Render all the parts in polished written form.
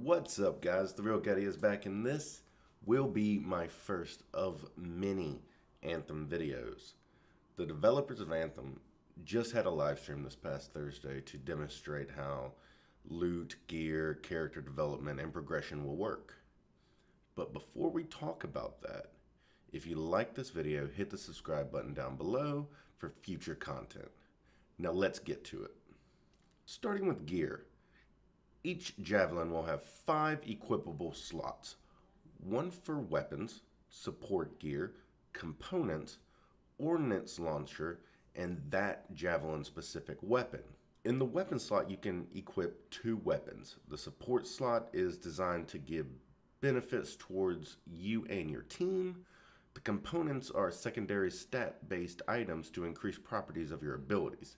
What's up, guys? The Real Getty is back, and this will be my first of many Anthem videos. The developers of Anthem just had a live stream this past Thursday to demonstrate how loot, gear, character development, and progression will work. But before we talk about that, if you like this video, hit the subscribe button down below for future content. Now let's get to it. Starting with gear. Each javelin will have 5 equipable slots, one for weapons, support gear, components, ordnance launcher, and that javelin specific weapon. In the weapon slot, you can equip 2 weapons. The support slot is designed to give benefits towards you and your team. The components are secondary stat-based items to increase properties of your abilities.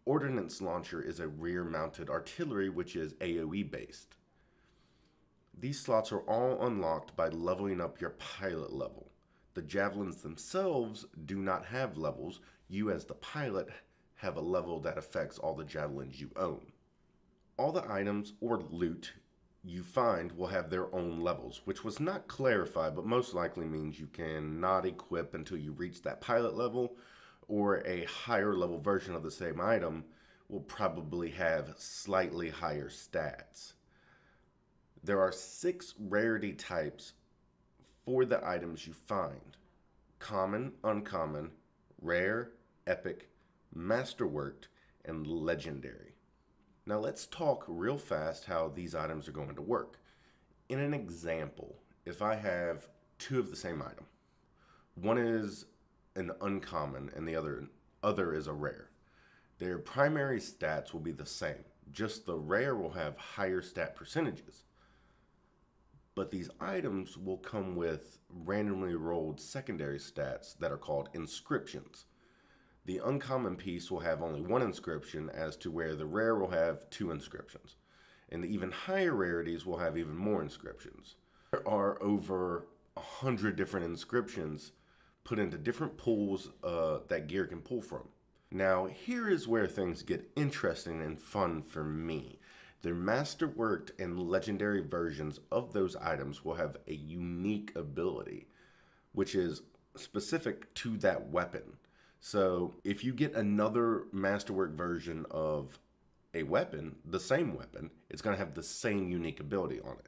Ordnance launcher is a rear-mounted artillery, which is AoE based. These slots are all unlocked by leveling up your pilot level. The javelins themselves do not have levels. You as the pilot have a level that affects all the javelins you own. All the items or loot you find will have their own levels, which was not clarified, but most likely means you can not equip until you reach that pilot level, or a higher level version of the same item will probably have slightly higher stats. There are 6 rarity types for the items you find: common, uncommon, rare, epic, masterworked, and legendary. Now let's talk real fast how these items are going to work. In an example, if I have 2 of the same item, one is an uncommon and the other is a rare. Their primary stats will be the same, just the rare will have higher stat percentages. But these items will come with randomly rolled secondary stats that are called inscriptions. The uncommon piece will have only 1 inscription, as to where the rare will have 2 inscriptions. And the even higher rarities will have even more inscriptions. There are over 100 different inscriptions put into different pools that gear can pull from. Now, here is where things get interesting and fun for me. The masterworked and legendary versions of those items will have a unique ability, which is specific to that weapon. So if you get another masterwork version of a weapon, the same weapon, it's going to have the same unique ability on it.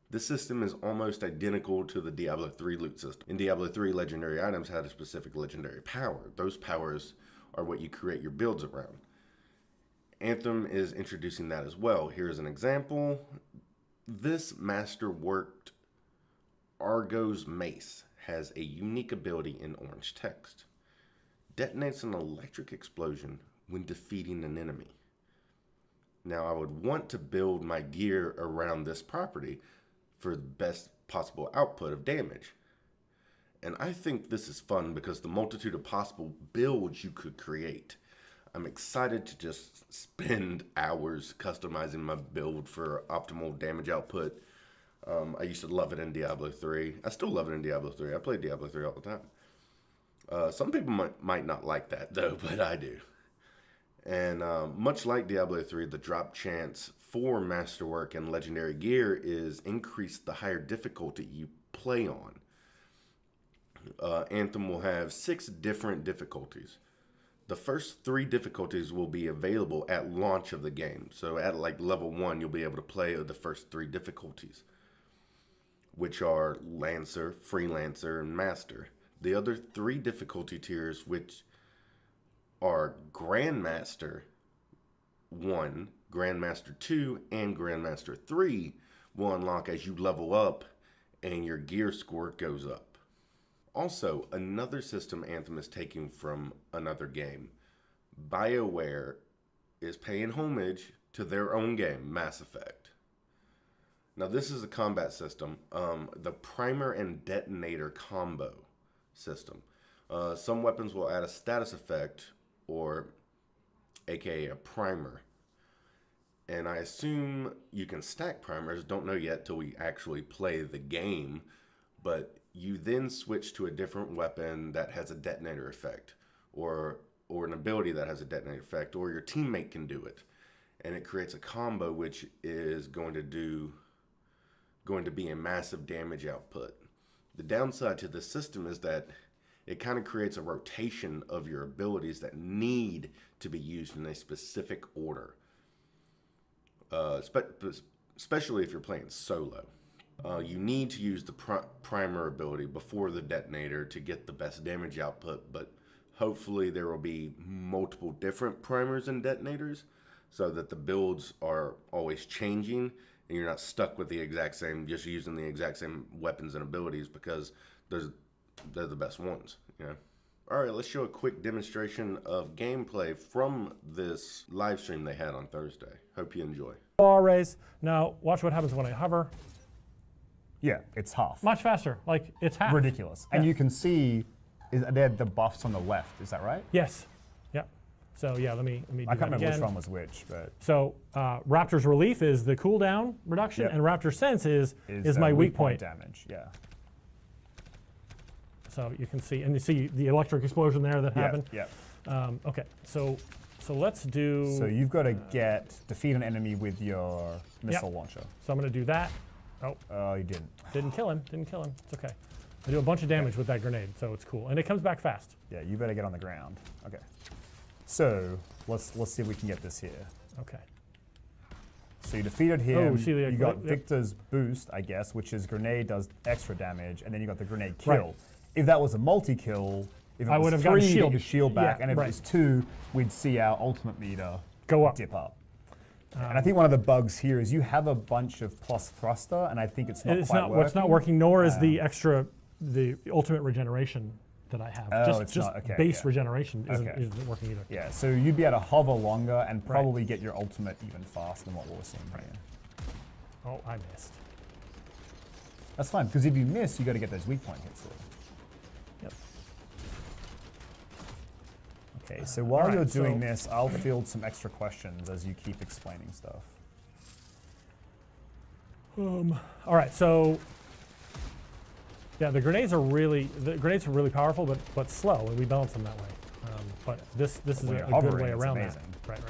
This system is almost identical to the Diablo 3 loot system. In Diablo 3, legendary items had a specific legendary power. Those powers are what you create your builds around. Anthem is introducing that as well. Here's an example. This masterworked Argo's mace has a unique ability in orange text. Detonates an electric explosion when defeating an enemy. Now, I would want to build my gear around this property for the best possible output of damage. And I think this is fun because the multitude of possible builds you could create. I'm excited to just spend hours customizing my build for optimal damage output. I used to love it in Diablo 3. I still love it in Diablo 3. I play Diablo 3 all the time. Some people might not like that though, but I do. And much like Diablo 3, the drop chance for masterwork and legendary gear is increased the higher difficulty you play on. Anthem will have 6 different difficulties. The first 3 difficulties will be available at launch of the game. So at like level 1, you'll be able to play the first 3 difficulties, which are Lancer, Freelancer, and Master. The other 3 difficulty tiers, which are Grandmaster 1, Grandmaster 2, and Grandmaster 3, will unlock as you level up and your gear score goes up. Also, another system Anthem is taking from another game. BioWare is paying homage to their own game, Mass Effect. Now, this is a combat system, the primer and detonator combo system. Some weapons will add a status effect, or aka a primer. And I assume you can stack primers, don't know yet till we actually play the game, but you then switch to a different weapon that has a detonator effect, or an ability that has a detonator effect, or your teammate can do it. and it creates a combo which is going to be a massive damage output. The downside to this system is that it kind of creates a rotation of your abilities that need to be used in a specific order, especially if you're playing solo. You need to use the primer ability before the detonator to get the best damage output, but hopefully there will be multiple different primers and detonators so that the builds are always changing and you're not stuck with the exact same, just using the exact same weapons and abilities because they're the best ones, you know. All right, let's show a quick demonstration of gameplay from this live stream they had on Thursday. Hope you enjoy. Bar race. Now, watch what happens when I hover. Yeah, it's half. Much faster. Like, it's half. Ridiculous. And you can see they're the buffs on the left. Is that right? Yes. Yep. So yeah, let me do I can't that remember again. which one was which, but So Raptor's Relief is the cooldown reduction, and Raptor Sense is my weak point damage. Yeah. So you can see, and you see the electric explosion there that happened. Yeah. Okay. So let's do. So you've got to defeat an enemy with your missile launcher. So I'm going to do that. Oh, you didn't. Didn't kill him. It's okay. I do a bunch of damage with that grenade, so it's cool, and it comes back fast. Yeah, you better get on the ground. Okay. So let's see if we can get this here. Okay. So you defeated him. Oh, see the you got Victor's boost, I guess, which is grenade does extra damage, and then you got the grenade kill. Right. If that was a multi-kill, if it I was would have 3, gotten you shield. get your shield back, Yeah, and if right. it was 2, we'd see our ultimate meter Go up. dip up. And I think one of the bugs here is you have a bunch of plus thruster, and I think it's not quite working. What's not working, nor is the ultimate regeneration that I have. Oh, just base regeneration isn't working either. Yeah, so you'd be able to hover longer and probably get your ultimate even faster than what we're seeing here. Oh, I missed. That's fine, because if you miss, you got to get those weak point hits there. Yep. Okay, so while you're doing this, I'll field some extra questions as you keep explaining stuff. All right, so yeah, the grenades are really powerful, but slow, and we balance them that way. But this is a good way around that. Right. I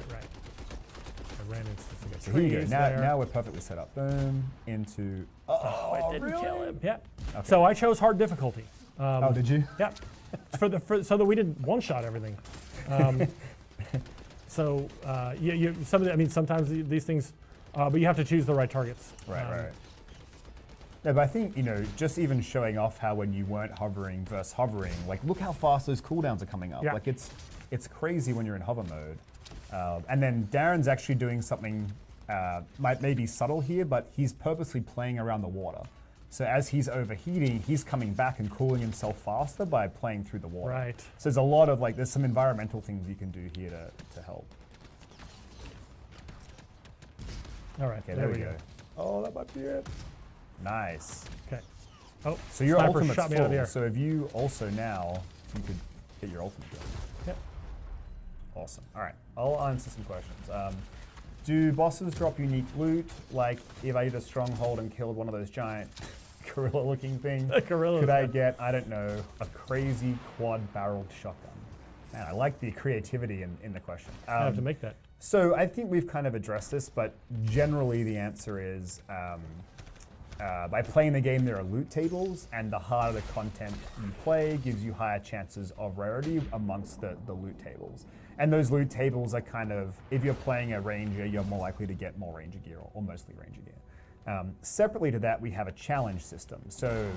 ran into some So here you go. Now we're perfectly set up. Boom into. Oh, it didn't kill him. Yeah. Okay. So I chose hard difficulty. Oh, did you? Yeah. So that we didn't one-shot everything. Sometimes these things, but you have to choose the right targets. Right. No, but I think, just even showing off how when you weren't hovering versus hovering, like look how fast those cooldowns are coming up. Yeah. Like it's crazy when you're in hover mode. And then Darren's actually doing something, may be subtle here, but he's purposely playing around the water. So as he's overheating, he's coming back and cooling himself faster by playing through the water. Right. So there's a lot of there's some environmental things you can do here to help. All right, Okay, there we go. Oh, that might be it. Nice. Okay. Oh, so your sniper ultimate's shot me out of the full. air. So if you also now, you could get your ultimate going. Yep. Awesome. All right, I'll answer some questions. Do bosses drop unique loot? Like if I did a stronghold and killed one of those giant gorilla-looking things, could I get, I don't know, a crazy quad-barreled shotgun? Man, I like the creativity in the question. I have to make that. So I think we've kind of addressed this, but generally the answer is by playing the game, there are loot tables, and the harder the content you play gives you higher chances of rarity amongst the loot tables. And those loot tables are kind of, if you're playing a ranger, you're more likely to get more ranger gear, or mostly ranger gear. Separately to that, we have a challenge system. So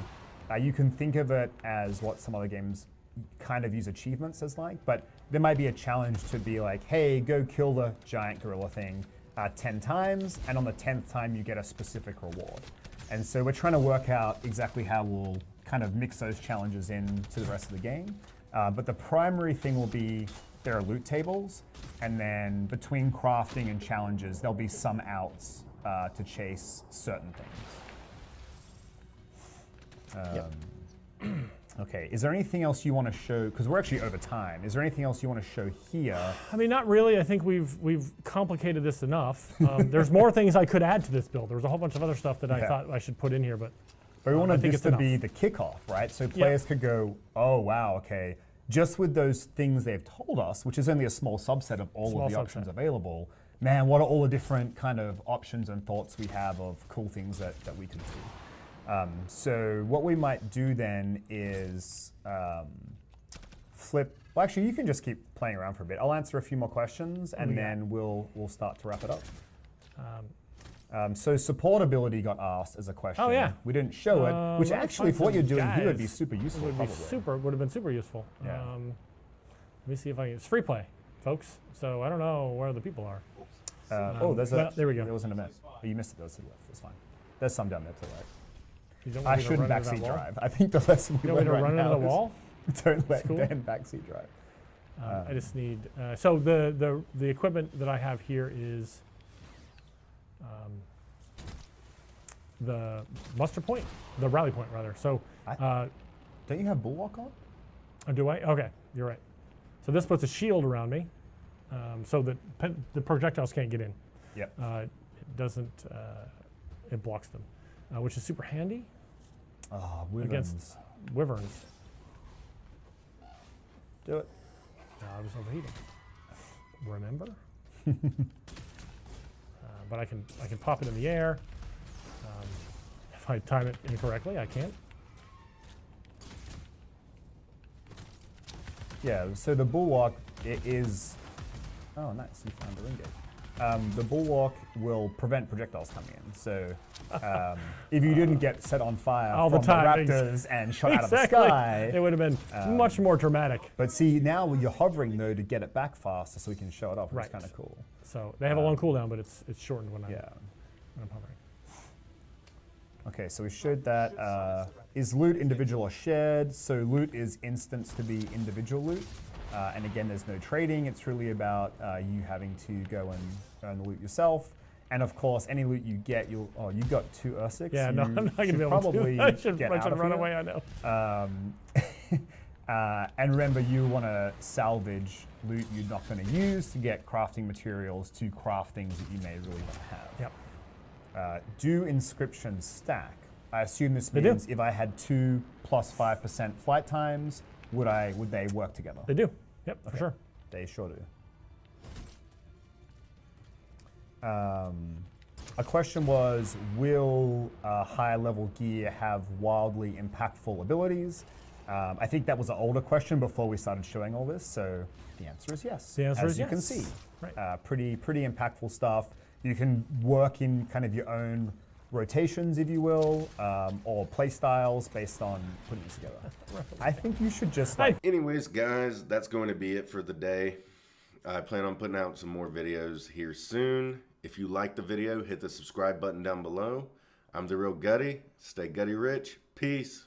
you can think of it as what some other games kind of use achievements as but there might be a challenge to be like, hey, go kill the giant gorilla thing 10 times, and on the 10th time you get a specific reward. And so we're trying to work out exactly how we'll kind of mix those challenges into the rest of the game. But the primary thing will be there are loot tables, and then between crafting and challenges, there'll be some outs to chase certain things. Okay, is there anything else you want to show? Because we're actually over time. Is there anything else you want to show here? I mean, not really. I think we've complicated this enough. There's more things I could add to this build. There's a whole bunch of other stuff that I thought I should put in here, but we wanted this to be the kickoff, right? So players could go, oh wow, okay. Just with those things they've told us, which is only a small subset of all of the options available, man, what are all the different kind of options and thoughts we have of cool things that we could do. So what we might do then is flip. Well, actually, you can just keep playing around for a bit. I'll answer a few more questions, and then we'll start to wrap it up. So supportability got asked as a question. Oh yeah, we didn't show it, which actually, for what you're doing here, would be super useful. Would have been super useful. Yeah. Let me see if I can. It's free play, folks. So I don't know where the people are. There we go. There was an event. Oh, you missed it. Those to the left. It's fine. There's some down there to the right. You don't I want me to shouldn't run into that backseat wall? drive. I think the lesson we You don't learned want me to right run into the now wall? is don't let cool. Ben backseat drive. I just need. So the equipment that I have here is the muster point, the rally point rather. So Don't you have Bulwark on? do I? Okay, you're right. So this puts a shield around me, so that the projectiles can't get in. Yep. It doesn't. It blocks them, which is super handy Oh, against wyverns. Do it. I was overheating. Remember? But I can pop it in the air. If I time it incorrectly, I can't. Yeah. So the Bulwark is. Oh, nice! You found the ring gate. The Bulwark will prevent projectiles coming in. So if you didn't get set on fire All from the time. raptors and shot out of the Exactly. sky, It would have been much more dramatic. but see now you're hovering though to get it back faster, so we can show it off. Which Right. is kind of cool. So they have a long cooldown, but it's shortened when Yeah. I'm hovering. Okay, so we showed that. Is loot individual or shared? So loot is instanced to be individual loot. And again, there's no trading. It's really about you having to go and earn the loot yourself. And of course, any loot you get, you got 2 Ursics. Yeah, no, I'm not going to should be able probably to. I should get out of run here. away, I know. And remember, you want to salvage loot you're not going to use to get crafting materials to craft things that you may really want to have. Yep. Do inscriptions stack? I assume this They do. means if I had 2 plus 5% flight times, would they work together? They do. Yep, for sure. They sure do. A question was, will higher level gear have wildly impactful abilities? I think that was an older question before we started showing all this, so the answer is yes. The answer as is you yes. can see. Right. Pretty impactful stuff. You can work in kind of your own rotations, if you will, or play styles based on putting it together. I think you should just Anyways, guys, that's going to be it for the day. I plan on putting out some more videos here soon. If you like the video, hit the subscribe button down below. I'm The Real Gutty. Stay Gutty Rich. Peace.